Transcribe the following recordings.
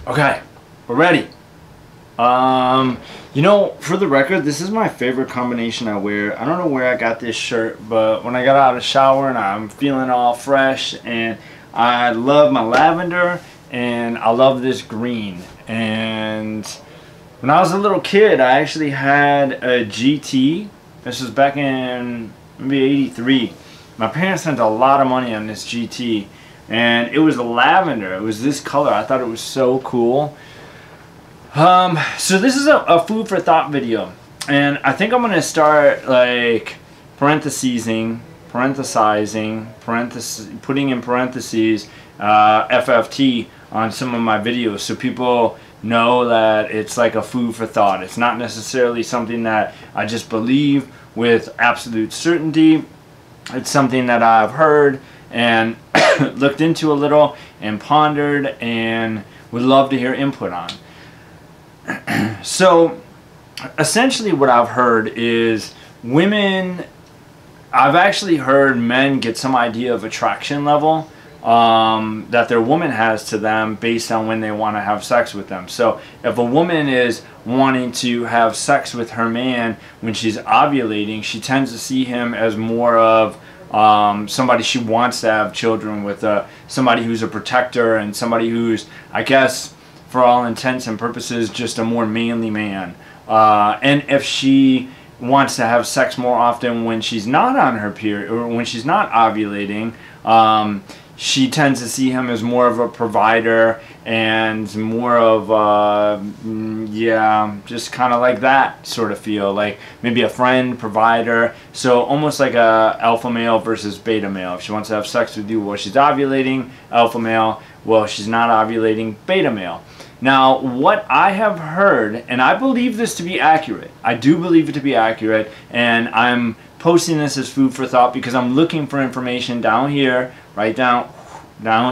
Okay, we're ready. You know, for the record, this is my favorite combination I wear. I don't know where I got this shirt, but when I got out of the shower and I'm feeling all fresh, and I love my lavender and I love this green. And when I was a little kid, I actually had a GT. This was back in maybe '83. My parents spent a lot of money on this GT, and it was lavender. It was this color. I thought it was so cool. So this is a food for thought video, and I think I'm gonna start like putting in parentheses FFT on some of my videos, so people know that it's like a food for thought. It's not necessarily something that I just believe with absolute certainty. It's something that I've heard and looked into a little and pondered and would love to hear input on. So essentially what I've heard is I've actually heard men get some idea of attraction level that their woman has to them based on when they want to have sex with them. So if a woman is wanting to have sex with her man when she's ovulating, she tends to see him as more of somebody she wants to have children with, somebody who's a protector, and somebody who's, I guess, for all intents and purposes, just a more manly man. And if she wants to have sex more often when she's not on her period, or when she's not ovulating, she tends to see him as more of a provider and more of yeah, just kind of like that sort of feel, like maybe a friend, provider. So almost like a alpha male versus beta male. If she wants to have sex with you while she's ovulating, alpha male. Well, she's not ovulating, beta male. Now, what I have heard, and I believe this to be accurate, I do believe it to be accurate, and I'm posting this as food for thought because I'm looking for information down here, right down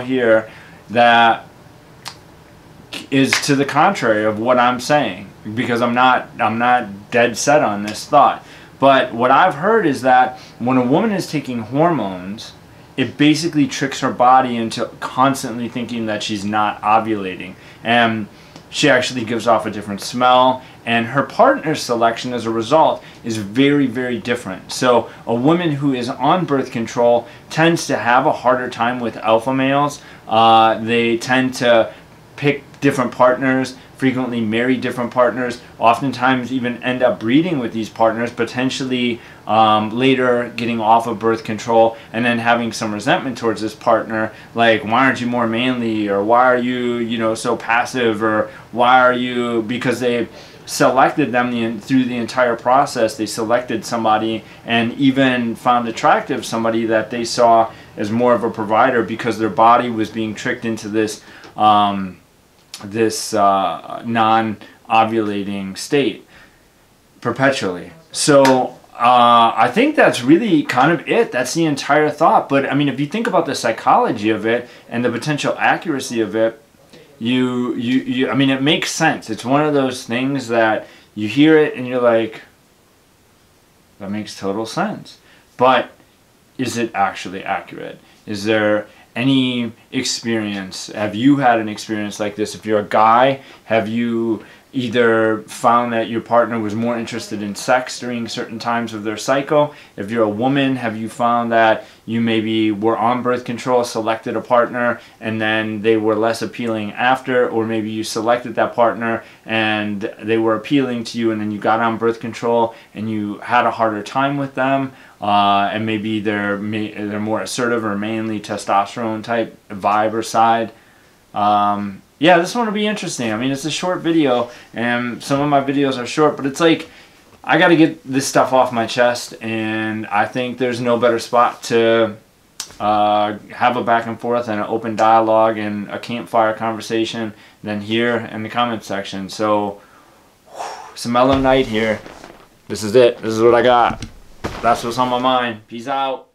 here, that is to the contrary of what I'm saying, because I'm not dead set on this thought. But what I've heard is that when a woman is taking hormones, it basically tricks her body into constantly thinking that she's not ovulating, and she actually gives off a different smell, and her partner selection as a result is very, very different. So a woman who is on birth control tends to have a harder time with alpha males. They tend to pick different partners, frequently marry different partners, oftentimes even end up breeding with these partners, potentially later getting off of birth control and then having some resentment towards this partner, like, why aren't you more manly, or why are you, you know, so passive, or why are you, because they selected them through the entire process. They selected somebody and even found attractive somebody that they saw as more of a provider, because their body was being tricked into this non-ovulating state perpetually. So I think that's really kind of it. That's the entire thought. But I mean, if you think about the psychology of it and the potential accuracy of it, I mean, it makes sense. It's one of those things that you hear it and you're like, that makes total sense. But is it actually accurate? Is there any experience? Have you had an experience like this? If you're a guy, have you either found that your partner was more interested in sex during certain times of their cycle? If you're a woman, have you found that you maybe were on birth control, selected a partner, and then they were less appealing after? Or maybe you selected that partner and they were appealing to you, and then you got on birth control and you had a harder time with them, and maybe they're more assertive or manly, testosterone type vibe or side. Yeah, this one will be interesting. I mean, it's a short video, and some of my videos are short, but it's like, I got to get this stuff off my chest, and I think there's no better spot to have a back and forth and an open dialogue and a campfire conversation than here in the comment section. So, it's a mellow night here. This is it. This is what I got. That's what's on my mind. Peace out.